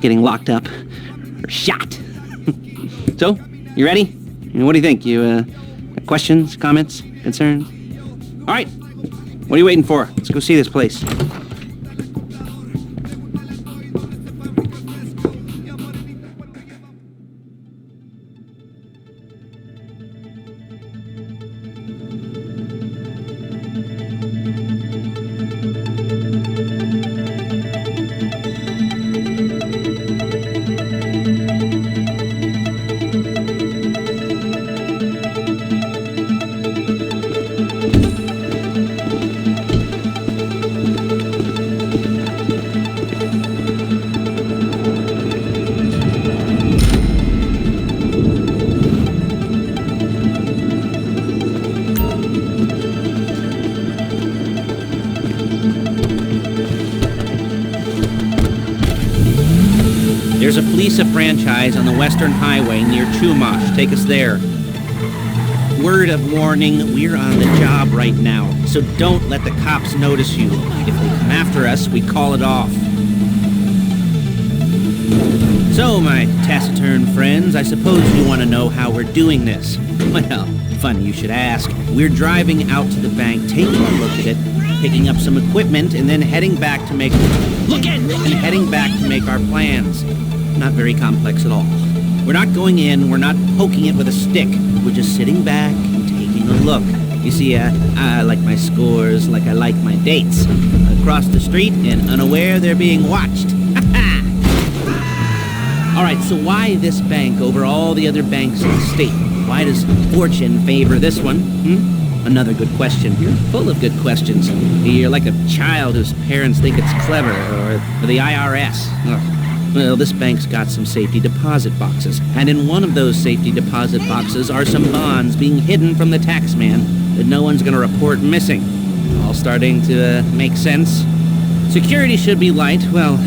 getting locked up. Or shot. So, you ready? What do you think? You, questions, comments, concerns? All right. What are you waiting for? Let's go see this place. There's a Fleeca franchise on the Western Highway near Chumash. Take us there. Word of warning, we're on the job right now, so don't let the cops notice you. If they come after us, we call it off. So, my taciturn friends, I suppose you want to know how we're doing this. Well, funny you should ask. We're driving out to the bank, taking a look at it, picking up some equipment, and then heading back to make our plans. Not very complex at all. We're not going in, we're not poking it with a stick. We're just sitting back and taking a look. You see, I like my scores like I like my dates. Across the street and unaware they're being watched. All right, so why this bank over all the other banks in the state? Why does fortune favor this one? Another good question. You're full of good questions. You're like a child whose parents think it's clever, or the IRS. Ugh. Well, this bank's got some safety deposit boxes, and in one of those safety deposit boxes are some bonds being hidden from the tax man that no one's gonna report missing. All starting to make sense. Security should be light, well,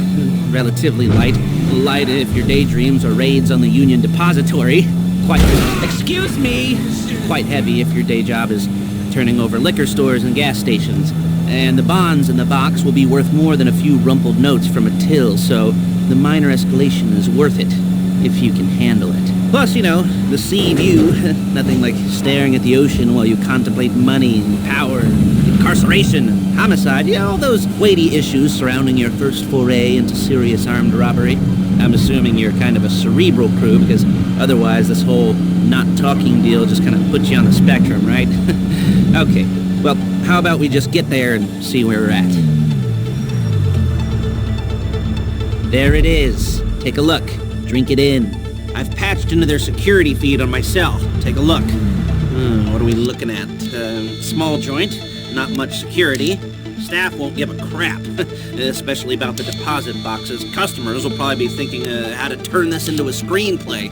relatively light. Light if your daydreams are raids on the Union Depository. Excuse me! Quite heavy if your day job is turning over liquor stores and gas stations. And the bonds in the box will be worth more than a few rumpled notes from a till, so the minor escalation is worth it, if you can handle it. Plus, you know, the sea view, nothing like staring at the ocean while you contemplate money and power, and incarceration and homicide, you know, all those weighty issues surrounding your first foray into serious armed robbery. I'm assuming you're kind of a cerebral crew, because otherwise this whole not talking deal just kind of puts you on the spectrum, right? Okay, well, how about we just get there and see where we're at? There it is. Take a look. Drink it in. I've patched into their security feed on my cell. Take a look. What are we looking at? Small joint, not much security. Staff won't give a crap, especially about the deposit boxes. Customers will probably be thinking how to turn this into a screenplay.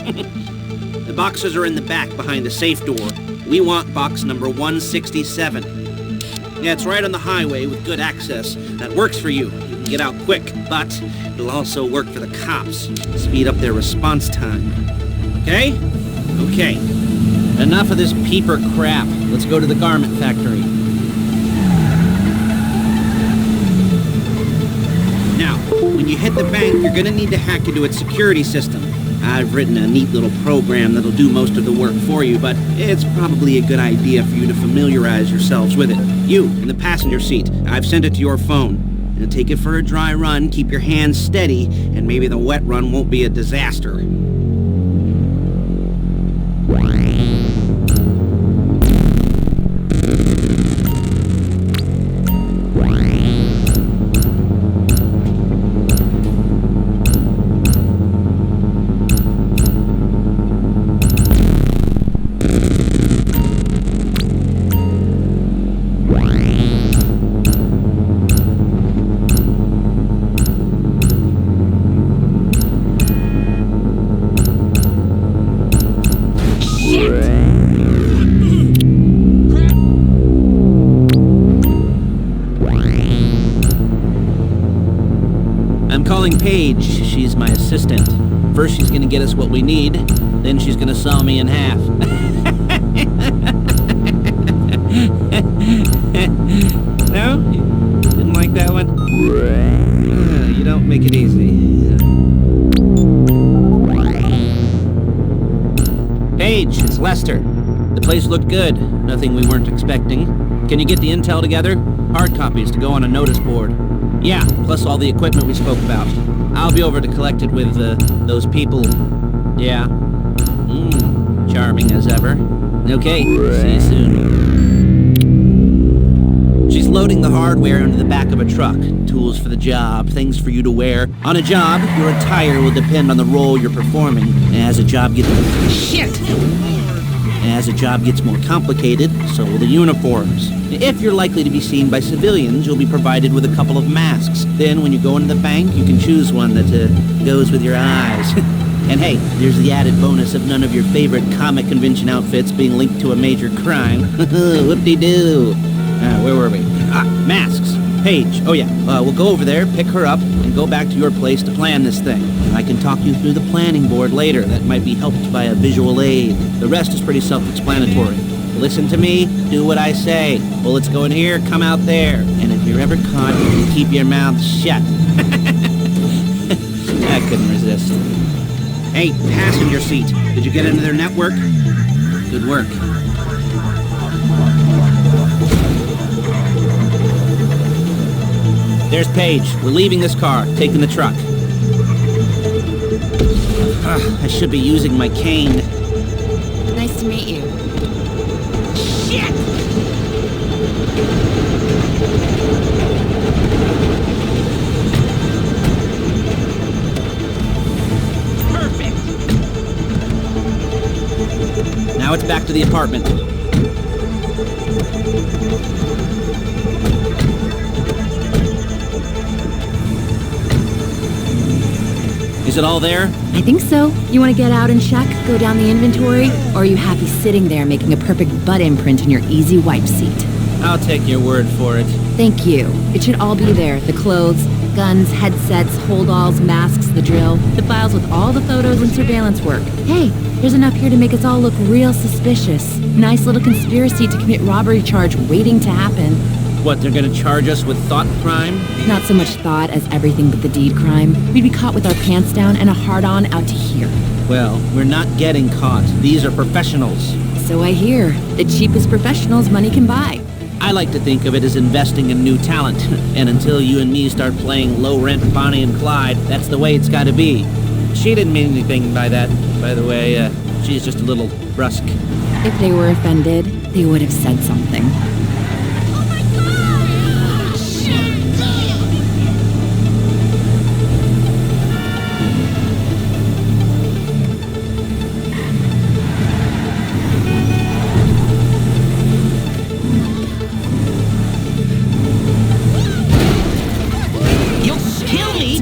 The boxes are in the back behind the safe door. We want box number 167. Yeah, it's right on the highway with good access. That works for you. You can get out quick, but it'll also work for the cops. Speed up their response time. Okay? Okay. Enough of this peeper crap. Let's go to the garment factory. Now, when you hit the bank, you're gonna need to hack into its security system. I've written a neat little program that'll do most of the work for you, but it's probably a good idea for you to familiarize yourselves with it. You, in the passenger seat, I've sent it to your phone. And take it for a dry run, keep your hands steady, and maybe the wet run won't be a disaster. I'm calling Paige. She's my assistant. First she's gonna get us what we need, then she's gonna saw me in half. No? You didn't like that one? You don't make it easy. Paige, it's Lester. The place looked good. Nothing we weren't expecting. Can you get the intel together? Hard copies to go on a notice board. Yeah, plus all the equipment we spoke about. I'll be over to collect it with, those people. Yeah. Charming as ever. Okay, see you soon. She's loading the hardware into the back of a truck. Tools for the job, things for you to wear. On a job, your attire will depend on the role you're performing. As a job gets... Shit! As a job gets more complicated, so will the uniforms. If you're likely to be seen by civilians, you'll be provided with a couple of masks. Then, when you go into the bank, you can choose one that goes with your eyes. And hey, there's the added bonus of none of your favorite comic convention outfits being linked to a major crime. Whoop-de-doo. Where were we? Masks. Paige. Oh yeah, we'll go over there, pick her up, and go back to your place to plan this thing. I can talk you through the planning board later. That might be helped by a visual aid. The rest is pretty self-explanatory. Listen to me, do what I say. Bullets go in here, come out there. And if you're ever caught, you can keep your mouth shut. I couldn't resist. Hey, passenger seat. Did you get into their network? Good work. There's Paige. We're leaving this car, taking the truck. I should be using my cane. Nice to meet you. Shit! Perfect! Now it's back to the apartment. Is it all there? I think so. You want to get out and check, go down the inventory, or are you happy sitting there making a perfect butt imprint in your easy wipe seat? I'll take your word for it. Thank you. It should all be there. The clothes, guns, headsets, holdalls, masks, the drill, the files with all the photos and surveillance work. Hey, there's enough here to make us all look real suspicious. Nice little conspiracy to commit robbery charge waiting to happen. What, they're gonna charge us with thought crime? Not so much thought as everything but the deed crime. We'd be caught with our pants down and a hard-on out to here. Well, we're not getting caught. These are professionals. So I hear. The cheapest professionals money can buy. I like to think of it as investing in new talent. And until you and me start playing low-rent Bonnie and Clyde, that's the way it's gotta be. She didn't mean anything by that, by the way. She's just a little brusque. If they were offended, they would have said something.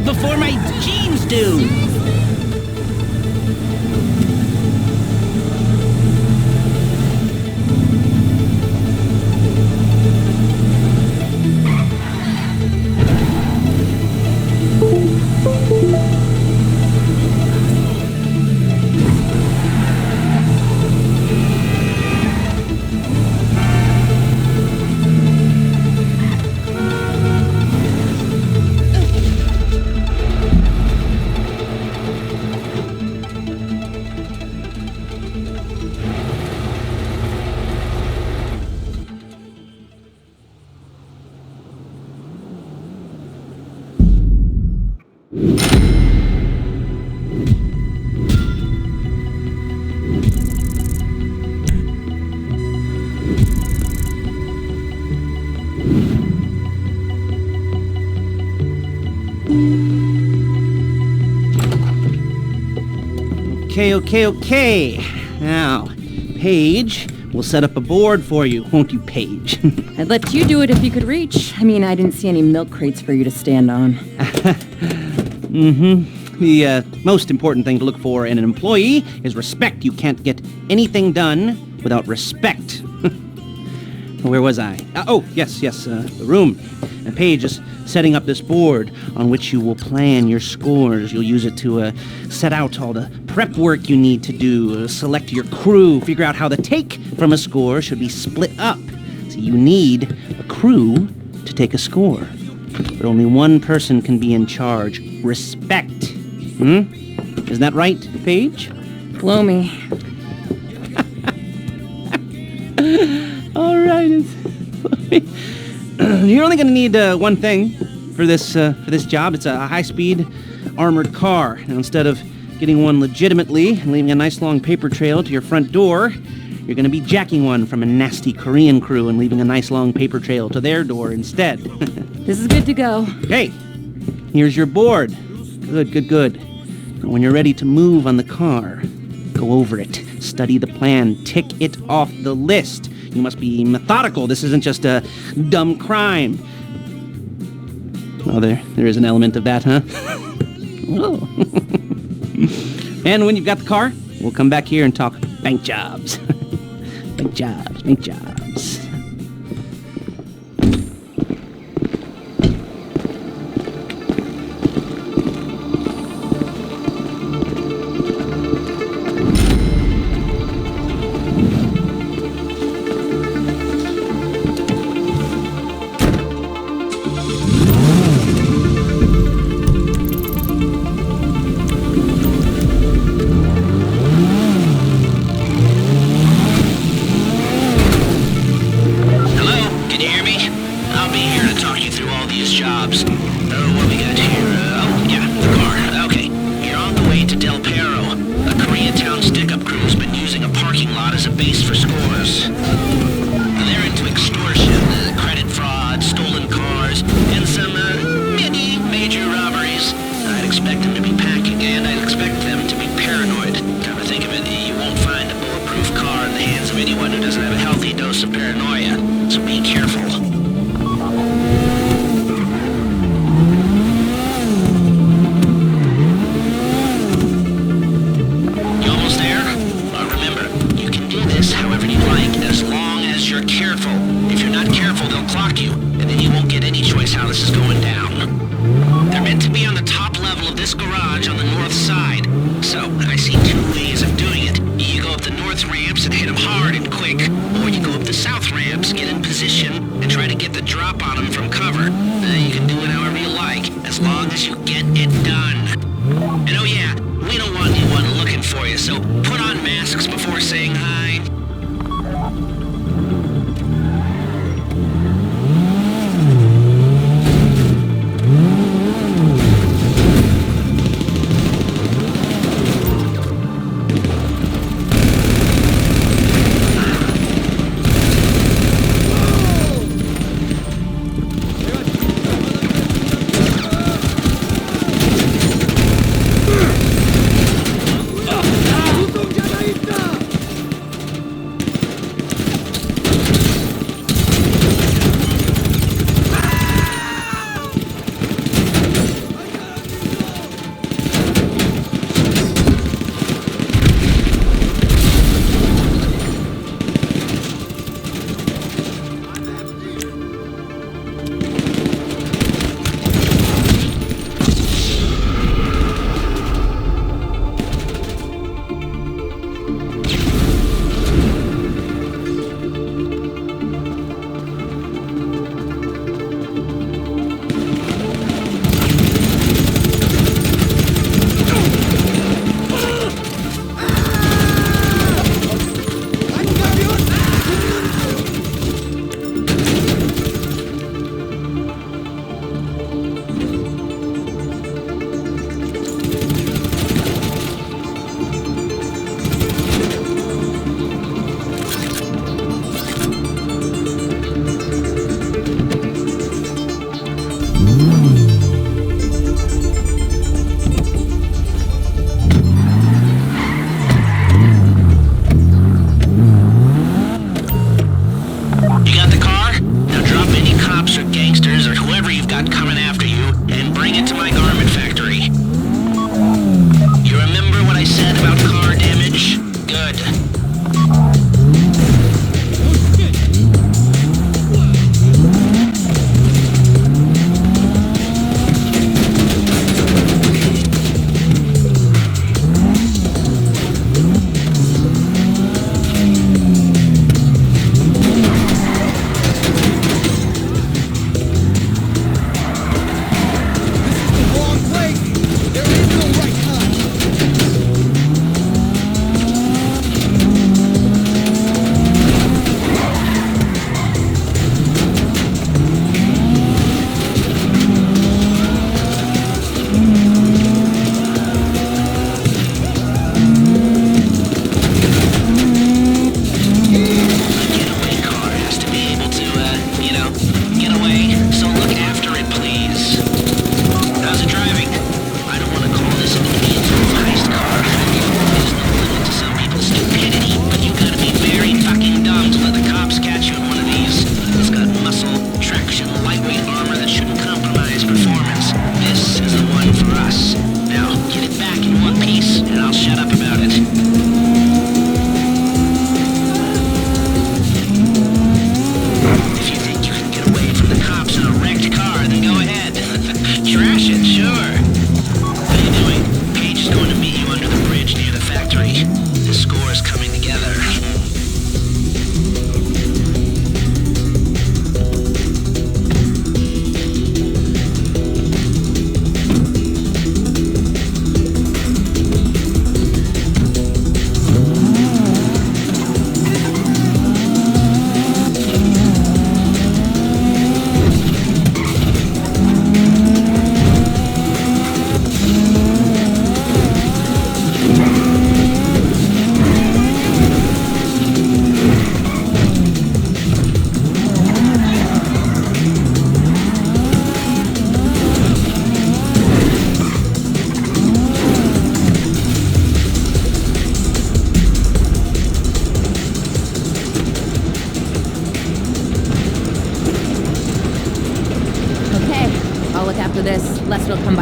Before my jeans do! Okay. Now, Paige, we'll set up a board for you, won't you, Paige? I'd let you do it if you could reach. I mean, I didn't see any milk crates for you to stand on. The most important thing to look for in an employee is respect. You can't get anything done without respect. Where was I? Yes, the room. And Paige is setting up this board on which you will plan your scores. You'll use it to set out all the prep work you need to do, select your crew, figure out how the take from a score should be split up. So you need a crew to take a score. But only one person can be in charge. Respect. Isn't that right, Paige? Blow me. You're only going to need one thing for this job. It's a high-speed armored car. Now, instead of getting one legitimately and leaving a nice long paper trail to your front door, you're going to be jacking one from a nasty Korean crew and leaving a nice long paper trail to their door instead. This is good to go. Hey, here's your board. Good. Now, when you're ready to move on the car, go over it, study the plan, tick it off the list. You must be methodical. This isn't just a dumb crime. Oh, there is an element of that, huh? Oh. And when you've got the car, we'll come back here and talk bank jobs. Bank jobs.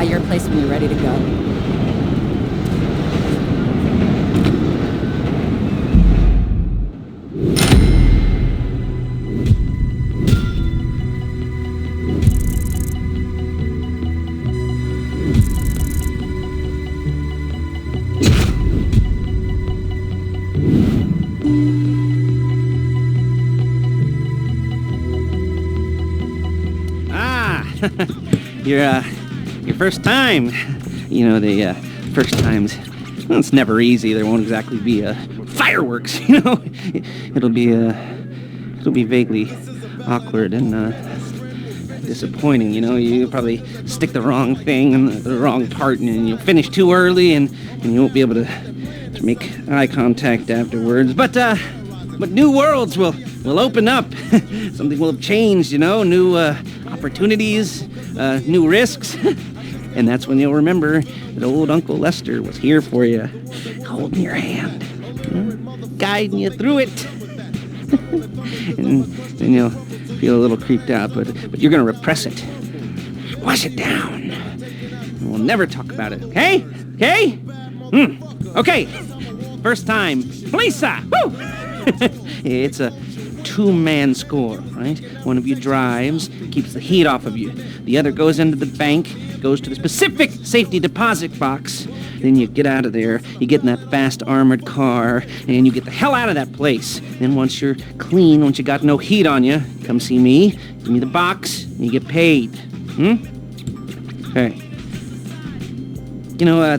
by your place when you're ready to go. Your first time. You know, the first times, well, it's never easy. There won't exactly be fireworks, you know. It'll be vaguely awkward and disappointing, you know. You probably stick the wrong thing in the wrong part, and you'll finish too early, and you won't be able to make eye contact afterwards. But new worlds will open up. Something will have changed, you know. New opportunities, new risks. And that's when you'll remember that old Uncle Lester was here for you, holding your hand, guiding you through it. And then you'll feel a little creeped out, but you're gonna repress it. Wash it down. And we'll never talk about it, okay? Okay? Okay. First time. Fleeca! Woo! It's a two-man score, right? One of you drives, keeps the heat off of you. The other goes into the bank, goes to the specific safety deposit box. Then you get out of there, you get in that fast armored car, and you get the hell out of that place. Then once you're clean, once you got no heat on you, come see me, give me the box, and you get paid. Okay. You know,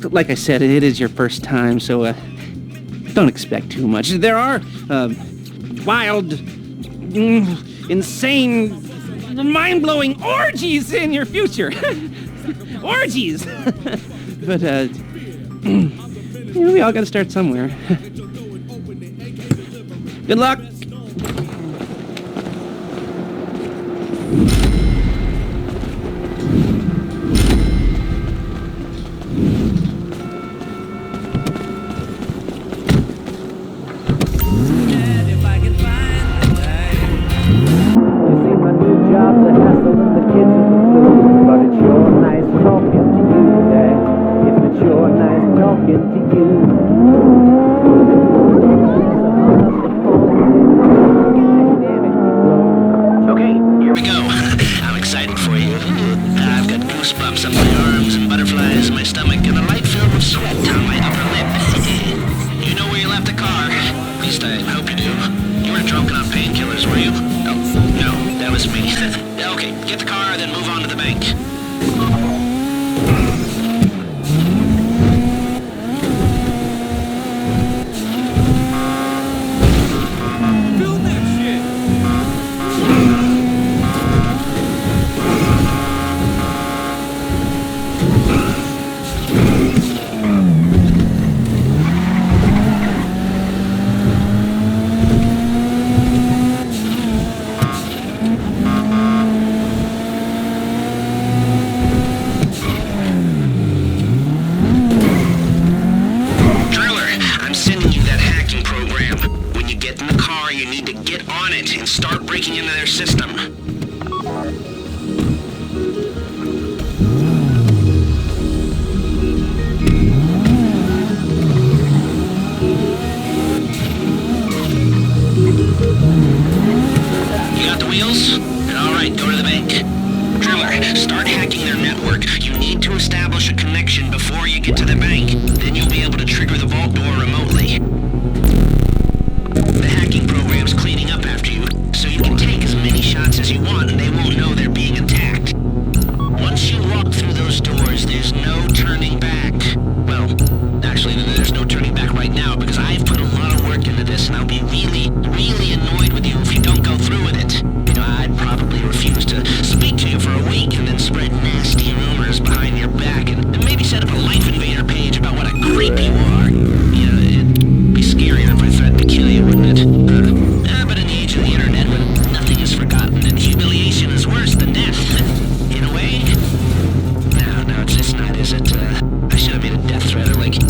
like I said, it is your first time, so don't expect too much. There are wild, insane, mind-blowing orgies in your future. Orgies! But, you know, we all gotta start somewhere. Good luck!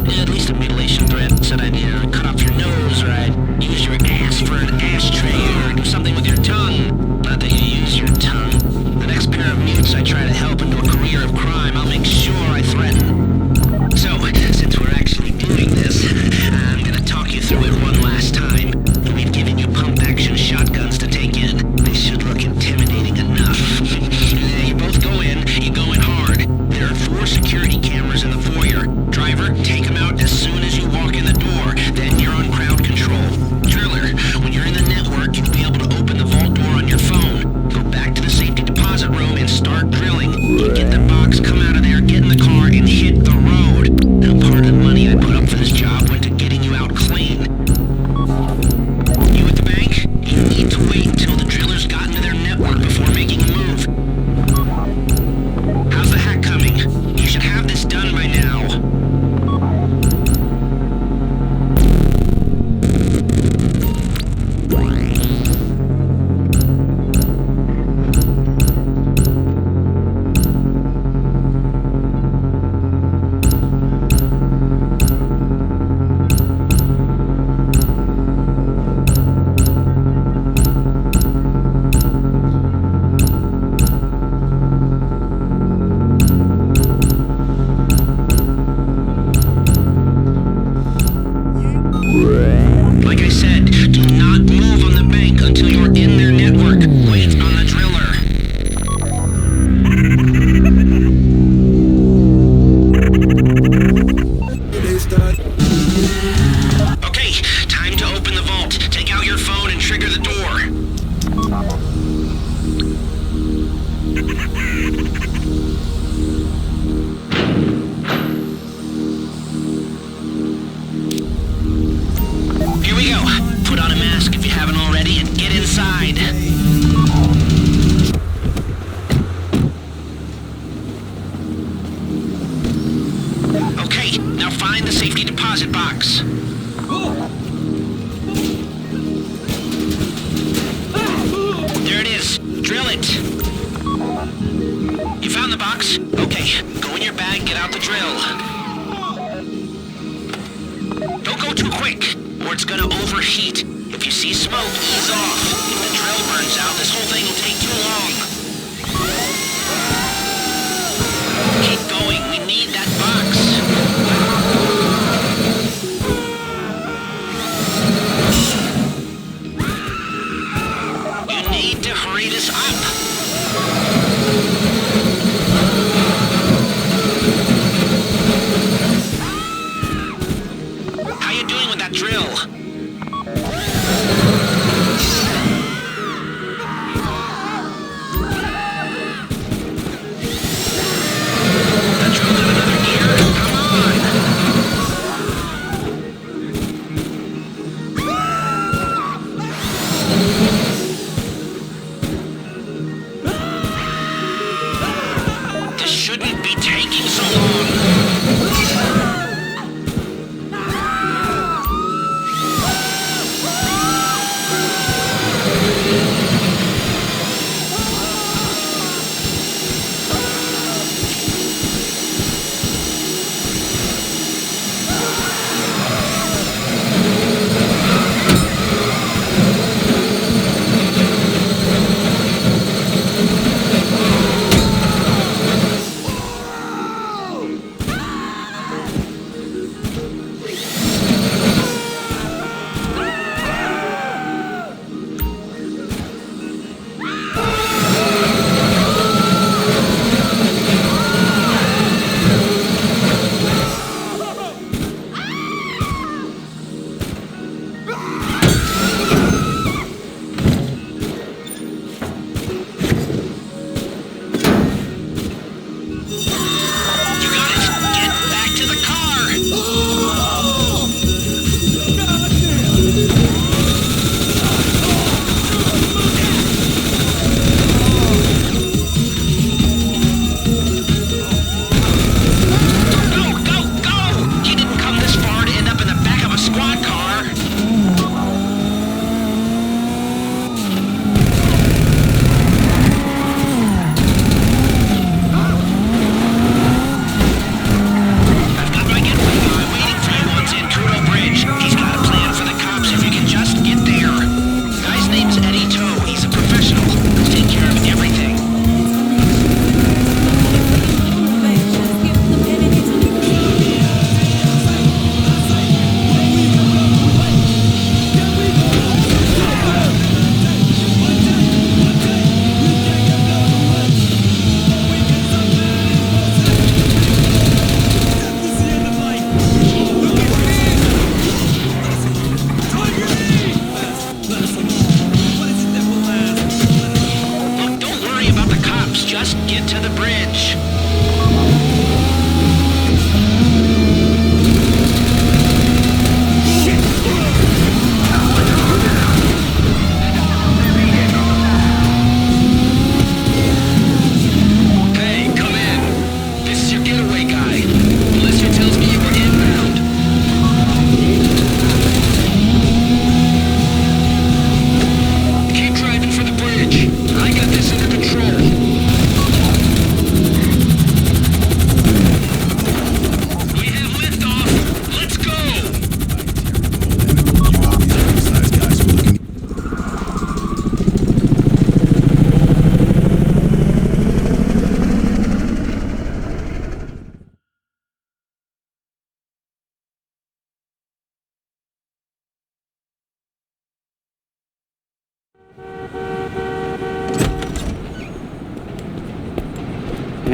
At least a mutilation threat said I'd cut off your nose, or I'd use your Now find the safety deposit box. There it is. Drill it. You found the box? Okay, go in your bag, get out the drill. Don't go too quick, or it's gonna overheat. If you see smoke, ease off. If the drill burns out, this whole thing will take too long. Keep going, we need that box. You need to hurry this up. How you doing with that drill? That drill's in another gear? Come on! This shouldn't be taking so long.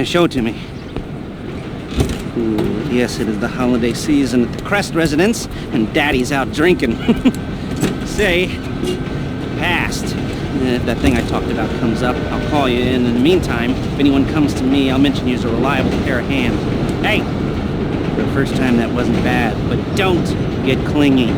Show it to me. Ooh, yes, it is the holiday season at the Crest residence, and Daddy's out drinking. Say, passed. If that thing I talked about comes up, I'll call you, and in the meantime, if anyone comes to me, I'll mention you as a reliable pair of hands. Hey! For the first time, that wasn't bad, but don't get clingy.